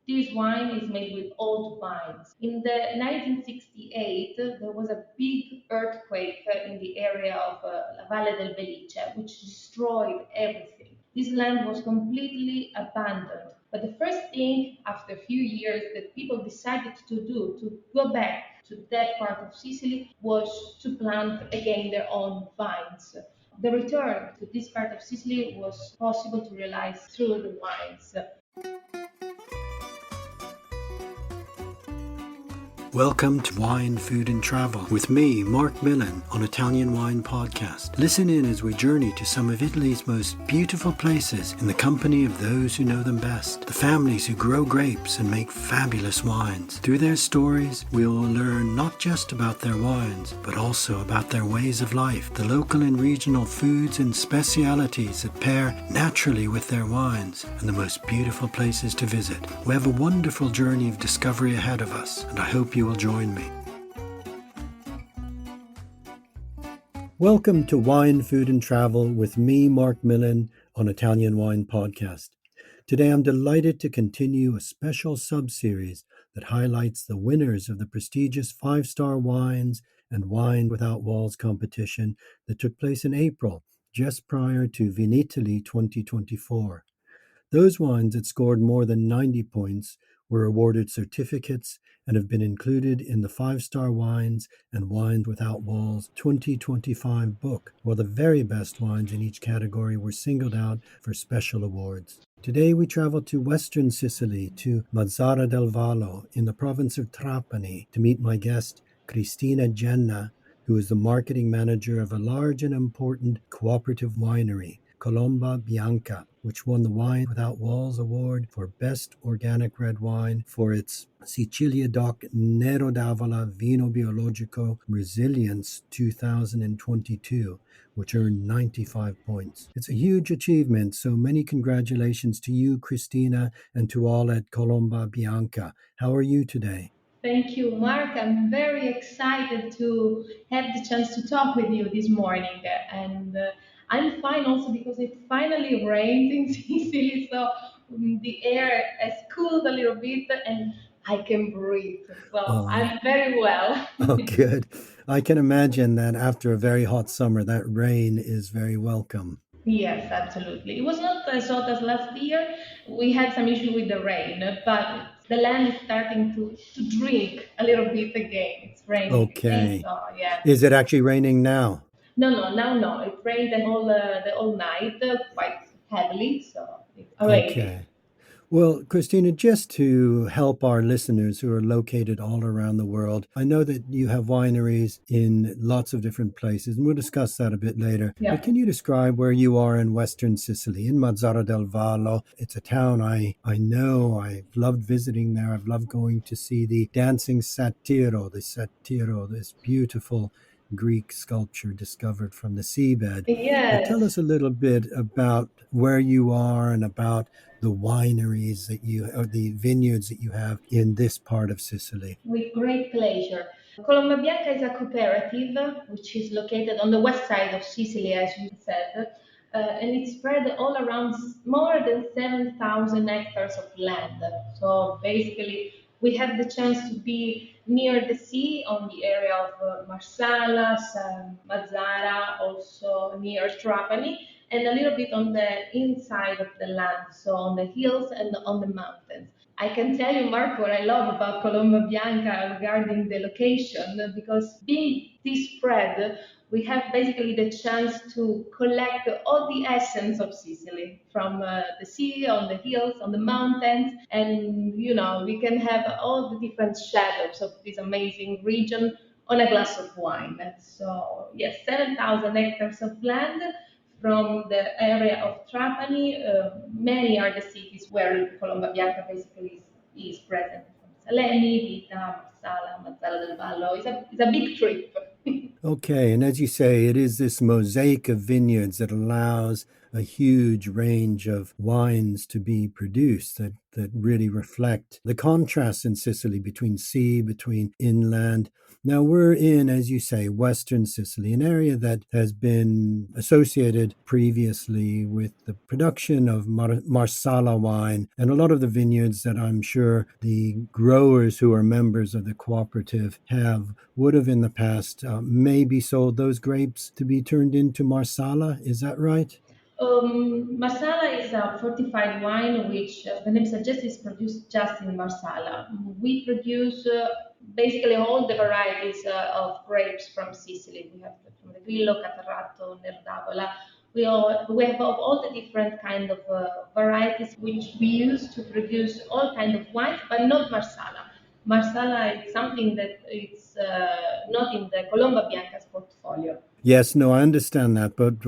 This wine is made with old vines. In the 1968, there was a big earthquake in the area of La Valle del Belice, which destroyed everything. This land was completely abandoned. But the first thing, after a few years, that people decided to do to go back to that part of Sicily was to plant again their own vines. The return to this part of Sicily was possible to realize through the wines. Welcome to Wine, Food and Travel with me, Marc Millon, on Italian Wine Podcast. Listen in as we journey to some of Italy's most beautiful places in the company of those who know them best, the families who grow grapes and make fabulous wines. Through their stories, we will learn not just about their wines, but also about their ways of life, the local and regional foods and specialities that pair naturally with their wines, and the most beautiful places to visit. We have a wonderful journey of discovery ahead of us, and I hope you will join me. Welcome to Wine, Food and Travel with me, Marc Millon, on Italian Wine Podcast. Today I'm delighted to continue a special sub-series that highlights the winners of the prestigious 5-star wines and Wine Without Walls competition that took place in April, just prior to Vinitaly 2024. Those wines that scored more than 90 points were awarded certificates and have been included in the 5-star Wines and Wines Without Walls 2025 book, while the very best wines in each category were singled out for special awards. Today we travel to western Sicily, to Mazara del Vallo in the province of Trapani, to meet my guest, Cristina Genna, who is the marketing manager of a large and important cooperative winery, Colomba Bianca, which won the Wine Without Walls Award for Best Organic Red Wine for its Sicilia DOC Nero d'Avola Vino Biologico Resilience 2022, which earned 95 points. It's a huge achievement, so many congratulations to you, Cristina, and to all at Colomba Bianca. How are you today? Thank you, Mark. I'm very excited to have the chance to talk with you this morning. And I'm fine also because it finally rained in Sicily, so the air has cooled a little bit and I can breathe. So Oh, I'm very well. oh, good. I can imagine that after a very hot summer, that rain is very welcome. Yes, absolutely. It was not as hot as last year. We had some issue with the rain, but the land is starting to drink a little bit again. It's raining again, Okay. so yeah. Is it actually raining now? No, no, now no. It rained the whole night, quite heavily, so it's raining. Okay. Well, Christina, just to help our listeners who are located all around the world, I know that you have wineries in lots of different places, and we'll discuss that a bit later. But Yeah. can you describe where you are in Western Sicily, in Mazzara del Vallo? It's a town I know. I've loved visiting there. I've loved going to see the dancing the satiro, this beautiful Greek sculpture discovered from the seabed. But tell us Yes, a little bit about where you are and about the wineries that or the vineyards that you have in this part of Sicily. with great pleasure. Colomba Bianca is a cooperative which is located on the west side of Sicily, as you said, and it's spread all around more than 7,000 hectares of land. So basically, we have the chance to be near the sea on the area of Marsala, Mazzara, also near Trapani, and a little bit on the inside of the land, so on the hills and on the mountains. I can tell you, Mark, what I love about Colomba Bianca regarding the location, because being this spread, we have basically the chance to collect all the essence of Sicily from the sea, on the hills, on the mountains, and we can have all the different shadows of this amazing region on a glass of wine. So yes, 7,000 hectares of land from the area of Trapani. Many are the cities where Colomba Bianca basically is present. Salemi, Vita, Marsala, Mazzara del Vallo. It's a big trip. Okay, and as you say, it is this mosaic of vineyards that allows a huge range of wines to be produced that really reflect the contrast in Sicily between sea, between inland. Now, we're in, as you say, Western Sicily, an area that has been associated previously with the production of Marsala wine, and a lot of the vineyards that I'm sure the growers who are members of the cooperative have would have in the past maybe sold those grapes to be turned into Marsala. Is that right? Marsala is a fortified wine, which, as the name suggests, is produced just in Marsala. We produce basically all the varieties of grapes from Sicily. We have from the Grillo, Catarratto, Nerdabola. We have all the different kind of varieties which we use to produce all kind of wines, but not Marsala. Marsala is something that it's not in the Colomba Bianca's portfolio. Yes, no, I understand that, but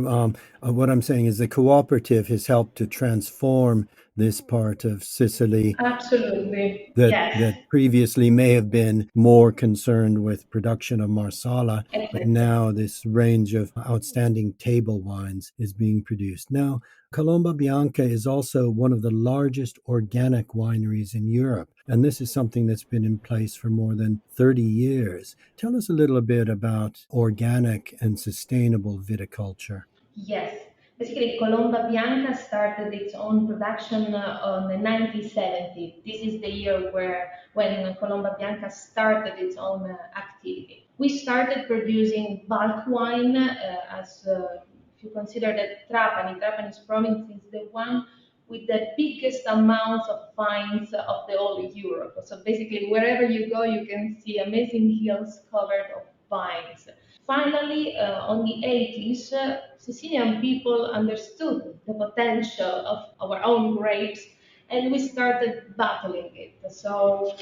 what I'm saying is the cooperative has helped to transform this part of Sicily Absolutely, that yes, previously may have been more concerned with production of Marsala, but exactly. now this range of outstanding table wines is being produced. Now, Colomba Bianca is also one of the largest organic wineries in Europe, and this is something that's been in place for more than 30 years. Tell us a little bit about organic and sustainable viticulture. Yes. Basically, Colomba Bianca started its own production on the 1970s. This is the year when Colomba Bianca started its own activity. We started producing bulk wine if you consider that Trapani's province is the one with the biggest amounts of vines of the whole Europe. So basically, wherever you go, you can see amazing hills covered of vines. Finally, on the 80s, Sicilian people understood the potential of our own grapes and we started battling it. So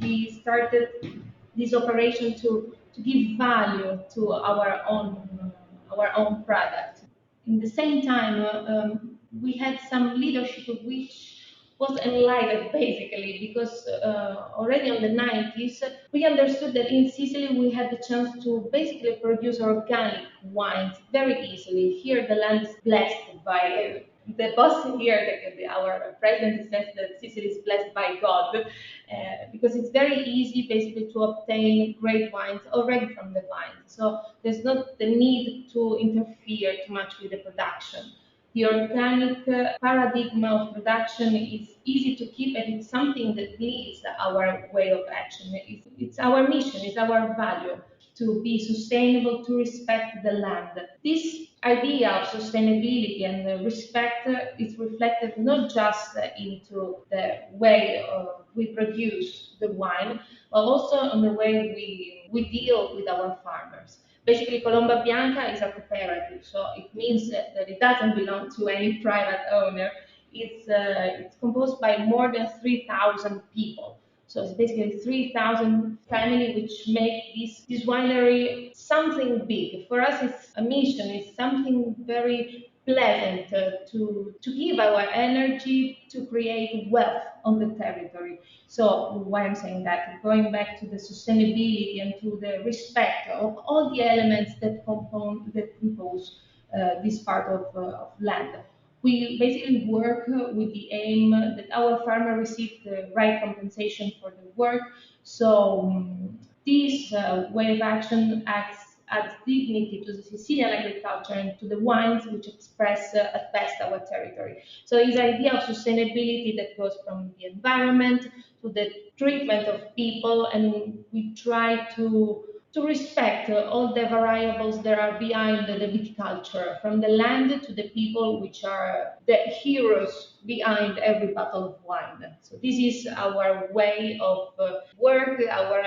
we started this operation to give value to our own product. In the same time, we had some leadership which was enlightened basically because already in the 90s we understood that in Sicily we had the chance to basically produce organic wines very easily. Here the land is blessed by the boss here, our president says that Sicily is blessed by God because it's very easy basically to obtain great wines already from the vine. So there's not the need to interfere too much with the production. The organic paradigm of production is easy to keep and it's something that leads our way of action. It's our mission, it's our value to be sustainable, to respect the land. This idea of sustainability and respect is reflected not just into the way we produce the wine, but also on the way we deal with our farmers. Basically, Colomba Bianca is a cooperative, so it means that it doesn't belong to any private owner. It's composed by more than 3,000 people. So it's basically 3,000 family which make this winery something big. For us, it's a mission. It's something very pleasant to give our energy to create wealth on the territory. So why I'm saying that, going back to the sustainability and to the respect of all the elements that compose this part of land. We basically work with the aim that our farmer receive the right compensation for the work. So this way of action adds dignity to the Sicilian agriculture and to the wines which express at best our territory. So it's the idea of sustainability that goes from the environment to the treatment of people, and we try to respect all the variables that are behind the viticulture, from the land to the people, which are the heroes behind every bottle of wine. So this is our way of work, our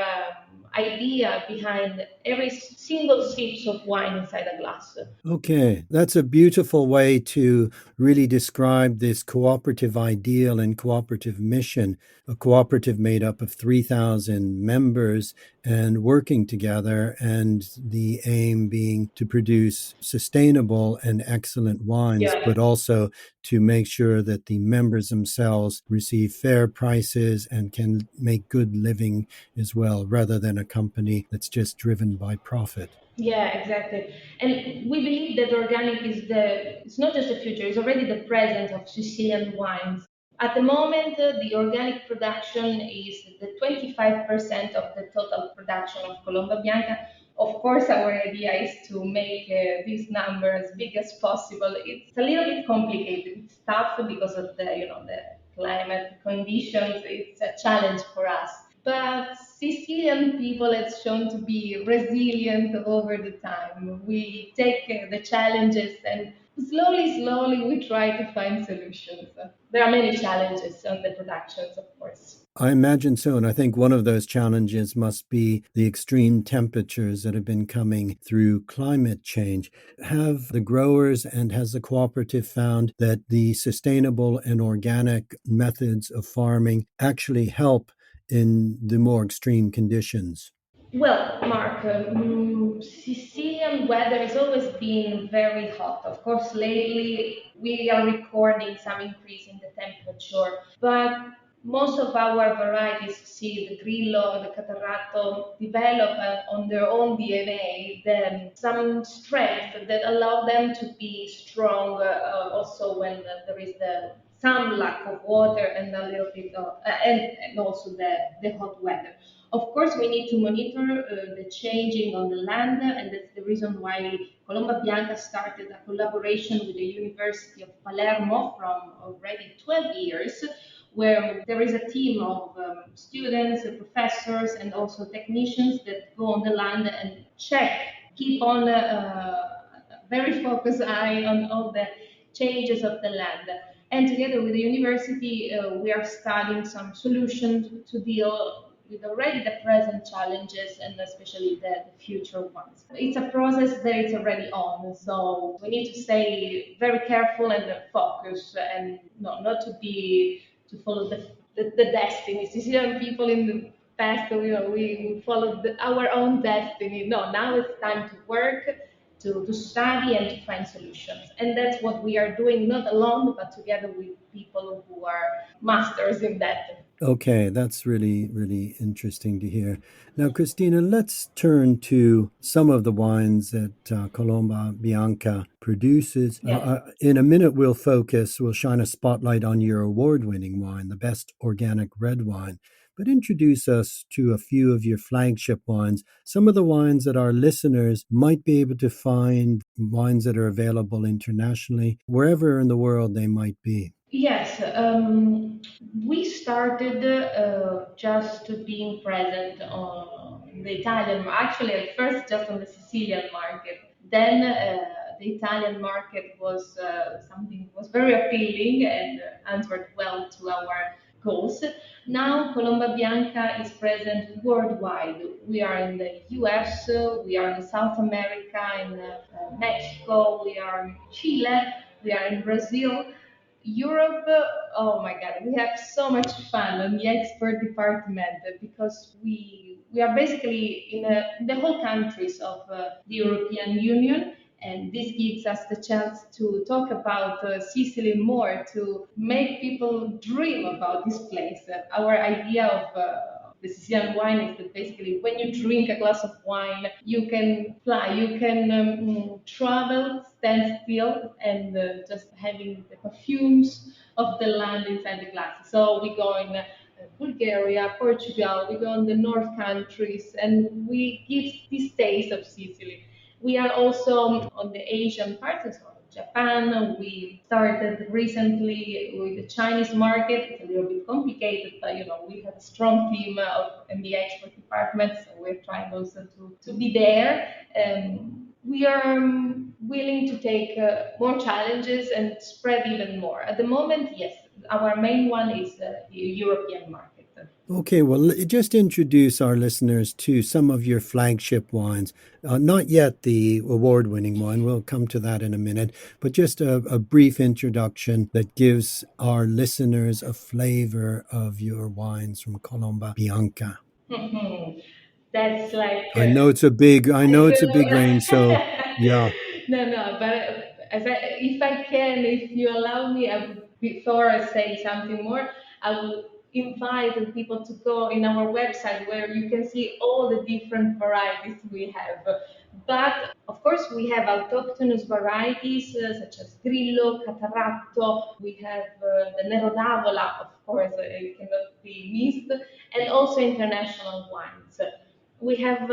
idea behind every single sip of wine inside a glass. Okay, that's a beautiful way to really describe this cooperative ideal and cooperative mission. A cooperative made up of 3,000 members and working together, and the aim being to produce sustainable and excellent wines, Yeah. but also to make sure that the members themselves receive fair prices and can make good living as well, rather than a company that's just driven by profit. Yeah, exactly. And we believe that organic is it's not just the future, it's already the present of Sicilian wines. At the moment, the organic production is the 25% of the total production of Colomba Bianca. Of course, our idea is to make this number as big as possible. It's a little bit complicated. It's tough because of the climate conditions. It's a challenge for us. But Sicilian people has shown to be resilient over the time. We take the challenges and slowly, slowly we try to find solutions. There are many challenges on the productions, of course. I imagine so. And I think one of those challenges must be the extreme temperatures that have been coming through climate change. Have the growers and has the cooperative found that the sustainable and organic methods of farming actually help in the more extreme conditions? Well, Mark, Sicilian weather has always been very hot. Of course, lately we are recording some increase in the temperature, but most of our varieties, see the Grillo, the Catarratto, develop on their own DNA some strength that allow them to be strong also when there is some lack of water and a little bit of, and also the hot weather. Of course, we need to monitor the changing on the land, and that's the reason why Colomba Bianca started a collaboration with the University of Palermo from already 12 years, where there is a team of students, professors, and also technicians that go on the land and check, keep on a very focused eye on all the changes of the land. And together with the university, we are studying some solutions to deal with already the present challenges and especially the future ones. It's a process that is already on, so we need to stay very careful and focus and not to be to follow the destiny. Sicilian people in the past, we followed our own destiny. No, now it's time to work, to study and to find solutions. And that's what we are doing, not alone, but together with people who are masters in that. Okay, that's really, really interesting to hear. Now, Christina, let's turn to some of the wines that Colomba Bianca produces. Yes. In a minute, we'll shine a spotlight on your award winning wine, the best organic red wine. But introduce us to a few of your flagship wines, some of the wines that our listeners might be able to find, wines that are available internationally, wherever in the world they might be. Yes, we started just being present on the Italian, actually at first just on the Sicilian market. Then the Italian market was something was very appealing and answered well to our goals. Now Colomba Bianca is present worldwide. We are in the US, we are in South America, in Mexico, we are in Chile, we are in Brazil. Europe, oh my God, we have so much fun on the expert department because we are basically in the whole countries of the European Union, and this gives us the chance to talk about Sicily more, to make people dream about this place. Our idea of the Sicilian wine is that basically when you drink a glass of wine, you can fly, you can travel, stand still, and just having the perfumes of the land inside the glass. So we go in Bulgaria, Portugal, we go in the North countries, and we give this taste of Sicily. We are also on the Asian part as well. Japan. We started recently with the Chinese market. It's a little bit complicated, but we have a strong team in the export department, so we're trying also to be there. We are willing to take more challenges and spread even more. At the moment, yes, our main one is the European market. Okay, well, just introduce our listeners to some of your flagship wines. Not yet the award winning wine, we'll come to that in a minute, but just a brief introduction that gives our listeners a flavor of your wines from Colomba Bianca. That's like I know it's a big range, so yeah. no, but if I can, if you allow me, before I say something more, I will invite people to go in our website where you can see all the different varieties we have. But of course, we have autochthonous varieties such as Grillo, Catarratto. We have the Nero d'Avola, of course, it cannot be missed, and also international wines. We have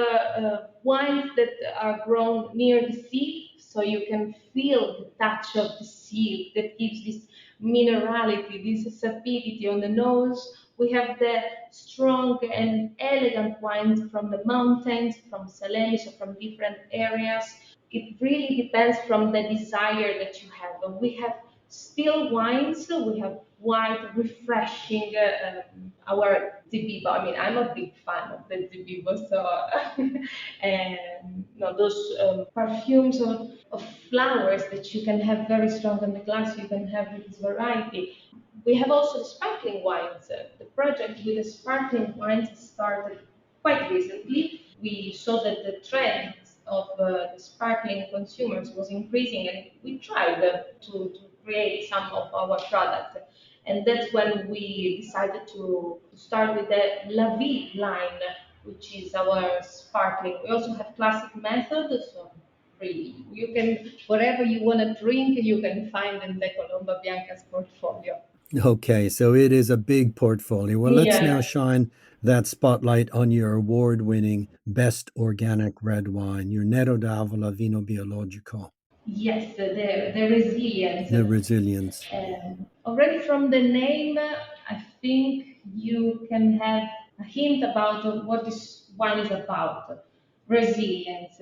wines that are grown near the sea, so you can feel the touch of the sea that gives this minerality, this acidity on the nose. We have the strong and elegant wines from the mountains, from Salemi, so from different areas. It really depends from the desire that you have. And we have still wines, we have white, refreshing, our Zibibo. I mean, I'm a big fan of the Zibibo, so and those perfumes of flowers that you can have very strong on the glass, you can have this variety. We have also the sparkling wines. The project with the sparkling wines started quite recently. We saw that the trend of the sparkling consumers was increasing, and we tried to create some of our products. And that's when we decided to start with the La Vie line, which is our sparkling. We also have classic method, so really you can whatever you want to drink, you can find in the Colomba Bianca's portfolio. Okay, so it is a big portfolio. Well, let's now Yeah. shine that spotlight on your award-winning Best Organic Red Wine, your Nero d'Avola Vino Biologico, Yes, the resilience. the Resilience. Already from the name, I think you can have a hint about what this wine is about. Resilience.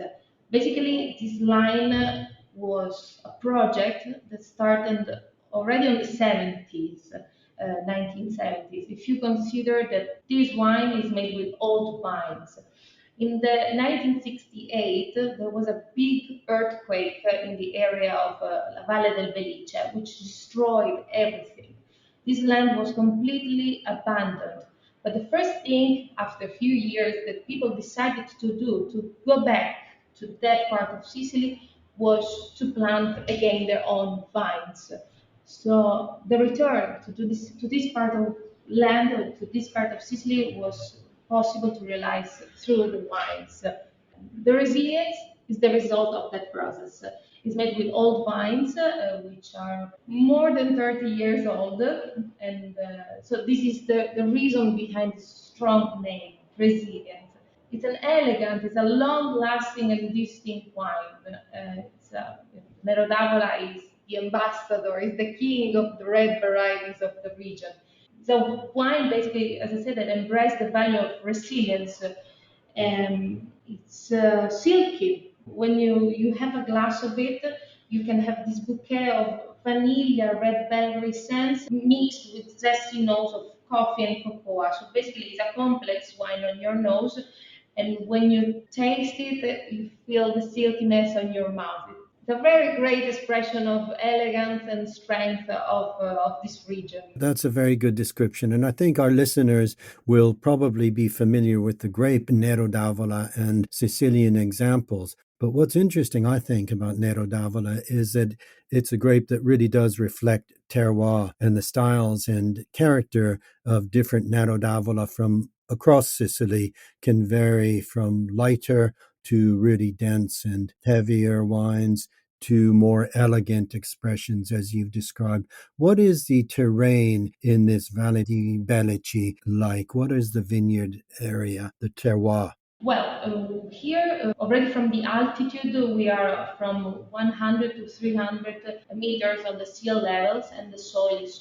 Basically, this line was a project that started already in the 70s, 1970s. If you consider that this wine is made with old vines, in the 1968, there was a big earthquake in the area of La Valle del Belice, which destroyed everything. This land was completely abandoned. But the first thing, after a few years, that people decided to do to go back to that part of Sicily was to plant again their own vines. So the return to this part of land, to this part of Sicily, was possible to realize through the wines. The resilience is the result of that process. It's made with old vines, which are more than 30 years old. And so this is the reason behind the strong name, resilience. It's an elegant, it's a long-lasting and distinct wine. Nero d'Avola is the ambassador, is the king of the red varieties of the region. So wine basically, as I said, it embraces the value of resilience, and it's silky. When you have a glass of it, you can have this bouquet of vanilla, red velvet scents mixed with zesty notes of coffee and cocoa. So basically, it's a complex wine on your nose, and when you taste it, you feel the silkiness on your mouth. It's a very great expression of elegance and strength of this region. That's a very good description. And I think our listeners will probably be familiar with the grape Nero d'Avola and Sicilian examples. But what's interesting, I think, about Nero d'Avola is that it's a grape that really does reflect terroir, and the styles and character of different Nero d'Avola from across Sicily can vary from lighter to really dense and heavier wines to more elegant expressions, as you've described. What is the terrain in this Valle di Belice like? What is the vineyard area, the terroir? Well, here, already from the altitude, we are from 100 to 300 meters on the sea levels, and the soil is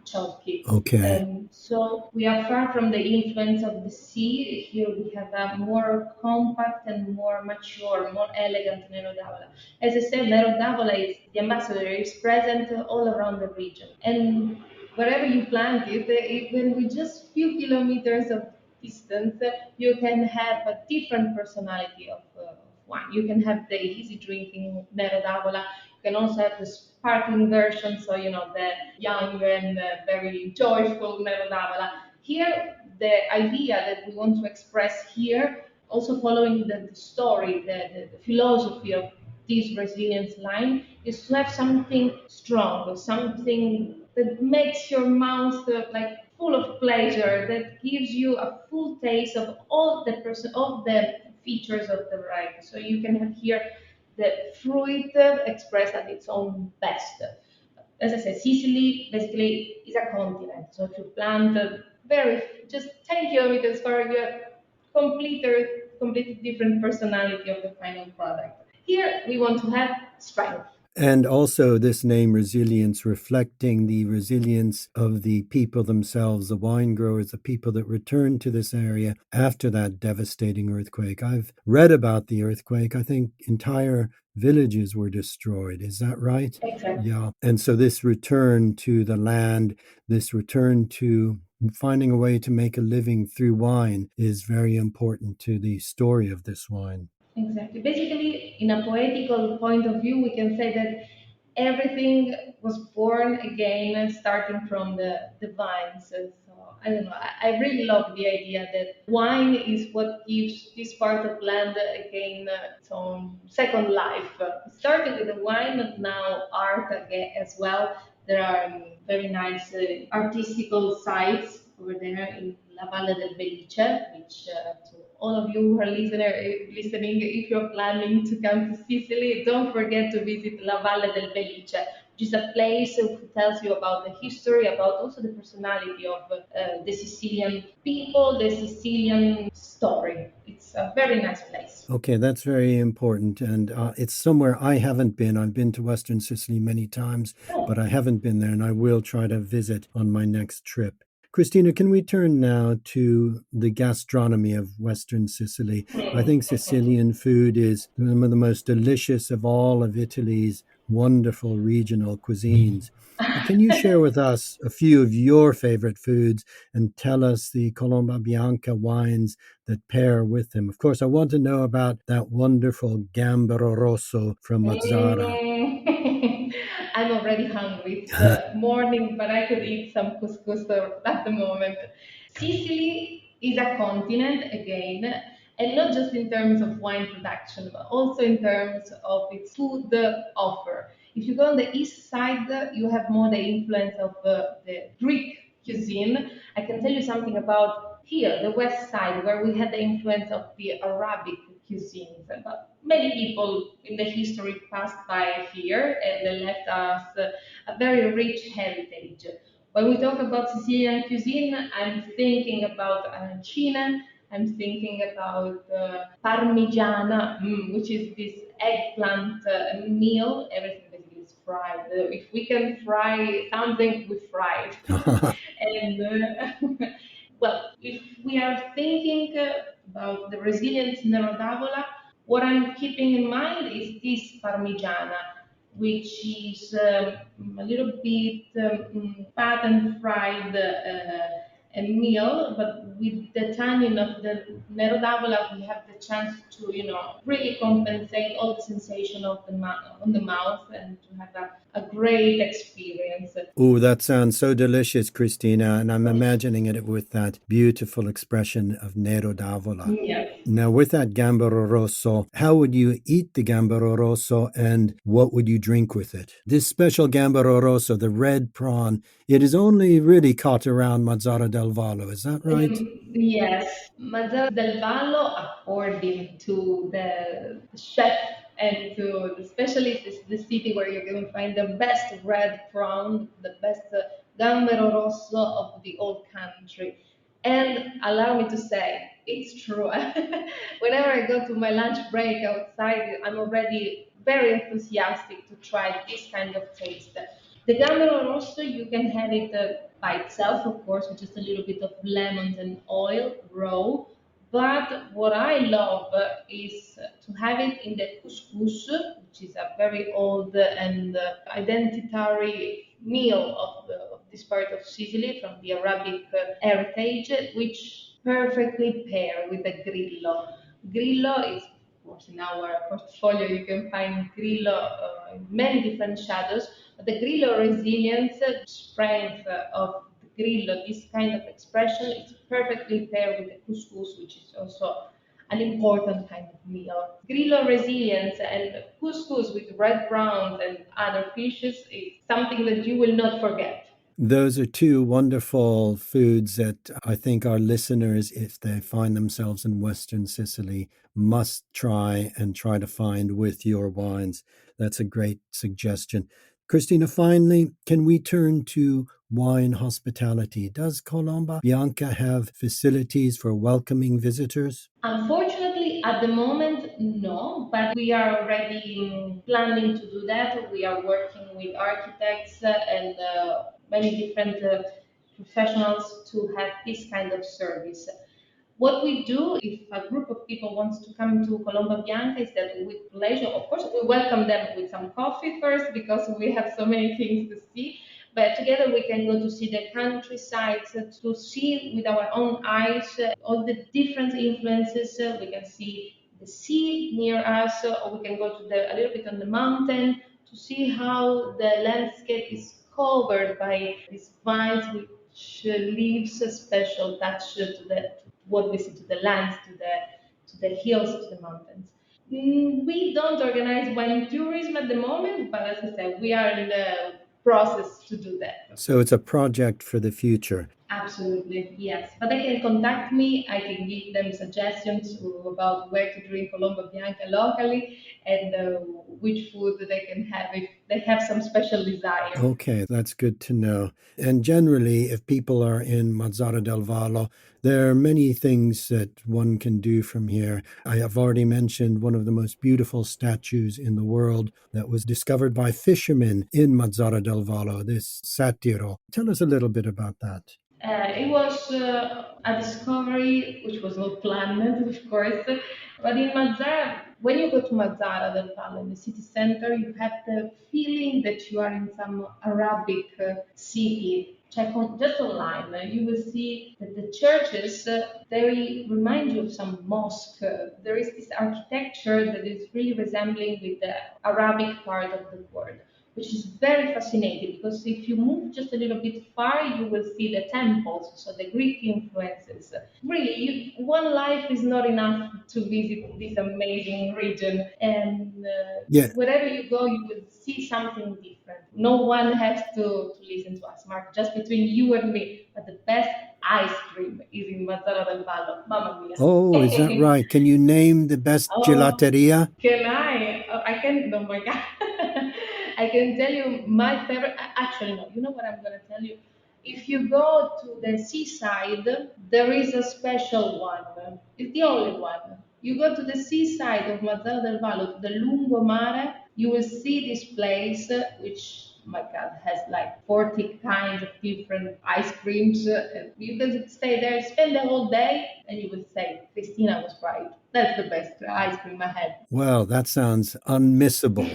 chalky. Okay. So we are far from the influence of the sea. Here we have a more compact and more mature, more elegant Nero d'Avola. As I said, Nero d'Avola is the ambassador, is present all around the region. And wherever you plant it, even with just few kilometers of distance, you can have a different personality of wine. You can have the easy drinking Nero d'Avola. You can also have the sparkling version, so the young and very joyful Nero d'Avola. Here, the idea that we want to express here, also following the story, the philosophy of this resilience line, is to have something strong, something that makes your mouth like full of pleasure that gives you a full taste of all the features of the variety. So you can have here the fruit expressed at its own best. As I said, Sicily basically is a continent. So if you plant very just 10 kilometers far, you have completely different personality of the final product. Here we want to have strength. And also, this name resilience reflecting the resilience of the people themselves, the wine growers, the people that returned to this area after that devastating earthquake. I've read about the earthquake. I think entire villages were destroyed. Is that right? Exactly. Yeah. And so, this return to the land, this return to finding a way to make a living through wine is very important to the story of this wine. Exactly. Basically, in a poetical point of view, we can say that everything was born again, starting from the vines. And so I don't know. I really love the idea that wine is what gives this part of land again its own second life. It started with the wine, but now art again as well. There are very nice artistical sites over there in La Valle del Belice, which to all of you who are listening, if you're planning to come to Sicily, don't forget to visit La Valle del Belice, which is a place who tells you about the history, about also the personality of the Sicilian people, the Sicilian story. It's a very nice place. Okay, that's very important. And it's somewhere I haven't been. I've been to Western Sicily many times, but Oh, I haven't been there, and I will try to visit on my next trip. Christina, can we turn now to the gastronomy of Western Sicily? I think Sicilian food is one of the most delicious of all of Italy's wonderful regional cuisines. Can you share with us a few of your favorite foods and tell us the Colomba Bianca wines that pair with them? Of course, I want to know about that wonderful Gambero Rosso from Mazzara. I'm already hungry. It's the morning, but I could eat some couscous at the moment. Sicily is a continent again, and not just in terms of wine production, but also in terms of its food offer. If you go on the east side, you have more the influence of the Greek cuisine. I can tell you something about here, the west side, where we had the influence of the Arabic cuisines. But many people in the history passed by here and they left us a very rich heritage. When we talk about Sicilian cuisine, I'm thinking about arancina, I'm thinking about parmigiana, which is this eggplant meal. Everything basically is fried. If we can fry something, we fry it. And well, if we are thinking about the resilience Nero d'Avola, what I'm keeping in mind is this Parmigiana, which is a little bit fat and fried a meal, but with the tannin of the Nero d'Avola, we have the chance to, really compensate all the sensation of on the mouth and to have a great experience. Oh, that sounds so delicious, Christina, and I'm imagining it with that beautiful expression of Nero d'Avola. Yes. Now, with that Gambero Rosso, how would you eat the Gambero Rosso and what would you drink with it? This special Gambero Rosso, the red prawn, it is only really caught around Mazzara del Vallo, is that right? Yes, Mazzara del Vallo, according to the chef and to the specialist, is the city where you're going to find the best red prawn, the best gambero rosso of the old country. And allow me to say, it's true. Whenever I go to my lunch break outside, I'm already very enthusiastic to try this kind of taste. The gambero rosso, you can have it by itself, of course, with just a little bit of lemons and oil, raw. But what I love is to have it in the couscous, which is a very old and identitary meal of this part of Sicily from the Arabic heritage, which perfectly pair with the grillo. Grillo is, of course, in our portfolio, you can find grillo in many different shadows, but the grillo resilience, strength of the grillo, this kind of expression, is perfectly paired with the couscous, which is also an important kind of meal. Grillo resilience and couscous with red prawns and other fishes is something that you will not forget. Those are two wonderful foods that I think our listeners, if they find themselves in Western Sicily, must try to find with your wines. That's a great suggestion. Christina, finally, can we turn to wine hospitality? Does Colomba Bianca have facilities for welcoming visitors? Unfortunately, at the moment, no, but we are already planning to do that. We are working with architects and many different professionals to have this kind of service. What we do if a group of people wants to come to Colomba Bianca is that with pleasure, of course, we welcome them with some coffee first because we have so many things to see. But together we can go to see the countryside, to see with our own eyes all the different influences. We can see the sea near us, or we can go to a little bit on the mountain to see how the landscape is covered by these vines, which leaves a special touch to what we see, to the lands, to the hills, to the mountains. We don't organize wine tourism at the moment, but as I said, we are in the process to do that. So it's a project for the future. Absolutely, yes. But they can contact me. I can give them suggestions about where to drink Colombo Bianca locally and which food they can have if they have some special desire. Okay, that's good to know. And generally, if people are in Mazzara del Vallo, there are many things that one can do from here. I have already mentioned one of the most beautiful statues in the world that was discovered by fishermen in Mazzara del Vallo, this satiro. Tell us a little bit about that. It was a discovery which was not planned, of course. But in Mazzara, when you go to Mazzara del Vallo in the city center, you have the feeling that you are in some Arabic city. Check on just online, you will see that the churches they remind you of some mosque. There is this architecture that is really resembling with the Arabic part of the world, which is very fascinating because if you move just a little bit far, you will see the temples, so the Greek influences. Really, one life is not enough to visit this amazing region, and Yeah. wherever you go, you will see something different. No one has to listen to us, Mark, just between you and me. But the best ice cream is in Mazzara del Vallo. Mamma Oh, is that mia. right? Can you name the best Oh, gelateria? can I? Oh, I can. Oh my God. I can tell you my favorite. Actually, no. You know what I'm going to tell you? If you go to the seaside, there is a special one. It's the only one. You go to the seaside of Mazzara del Vallo, to the Lungomare, you will see this place, which, my God, has like 40 kinds of different ice creams. And you can stay there, spend the whole day, and you will say, Cristina was right. That's the best ice cream I had. Well, that sounds unmissable.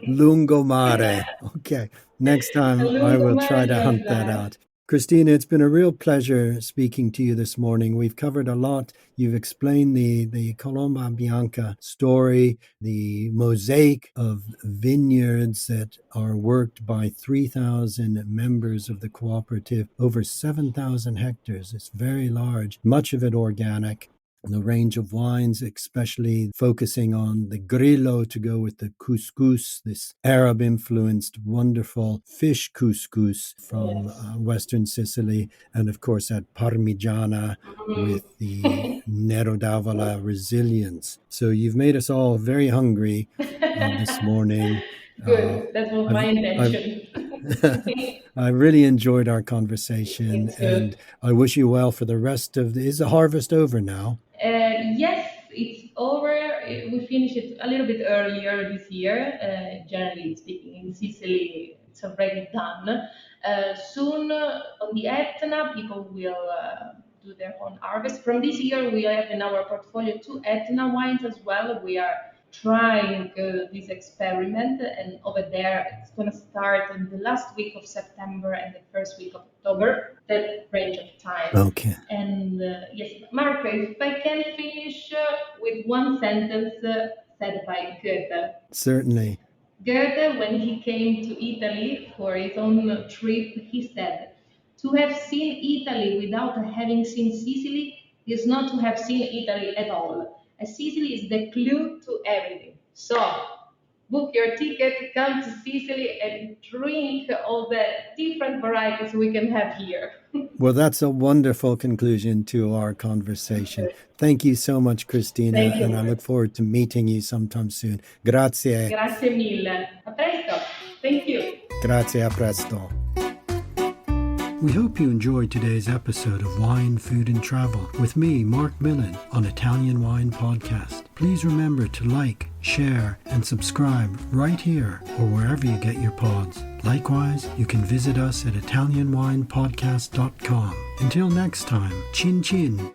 Lungomare. Okay. Next time I will try Lungomare to di hunt that Mazzara. out. Christina, it's been a real pleasure speaking to you this morning. We've covered a lot. You've explained the Colomba Bianca story, the mosaic of vineyards that are worked by 3,000 members of the cooperative, over 7,000 hectares. It's very large, much of it organic. The range of wines, especially focusing on the grillo to go with the couscous, this Arab influenced wonderful fish couscous from Yes. Western Sicily, and of course that Parmigiana Mm. with the Nero d'Avola resilience. So you've made us all very hungry this morning. Uh, Good. That was my I've, I've intention. I really enjoyed our Me conversation, too. and I wish you well for the rest of is the harvest over now? Yes, it's over. We finished it a little bit earlier this year. Generally speaking, in Sicily, it's already done. Soon on the Etna, people will do their own harvest. From this year, we have in our portfolio two Etna wines as well. We are trying this experiment, and over there, it's going to start in the last week of September and the first week of October, that range of time. Okay, And yes, Marco, if I can finish with one sentence said by Goethe. certainly. Goethe, when he came to Italy for his own trip, he said, to have seen Italy without having seen Sicily is not to have seen Italy at all. Sicily is the clue to everything. So, book your ticket, come to Sicily, and drink all the different varieties we can have here. Well, that's a wonderful conclusion to our conversation. Thank you so much, Cristina, Thank you, and I Mark. look forward to meeting you sometime soon. Grazie. Grazie mille. A presto. Thank you. Grazie, a presto. We hope you enjoyed today's episode of Wine, Food and Travel with me, Marc Millon, on Italian Wine Podcast. Please remember to like, share, and subscribe right here or wherever you get your pods. Likewise, you can visit us at ItalianWinePodcast.com. Until next time, chin chin.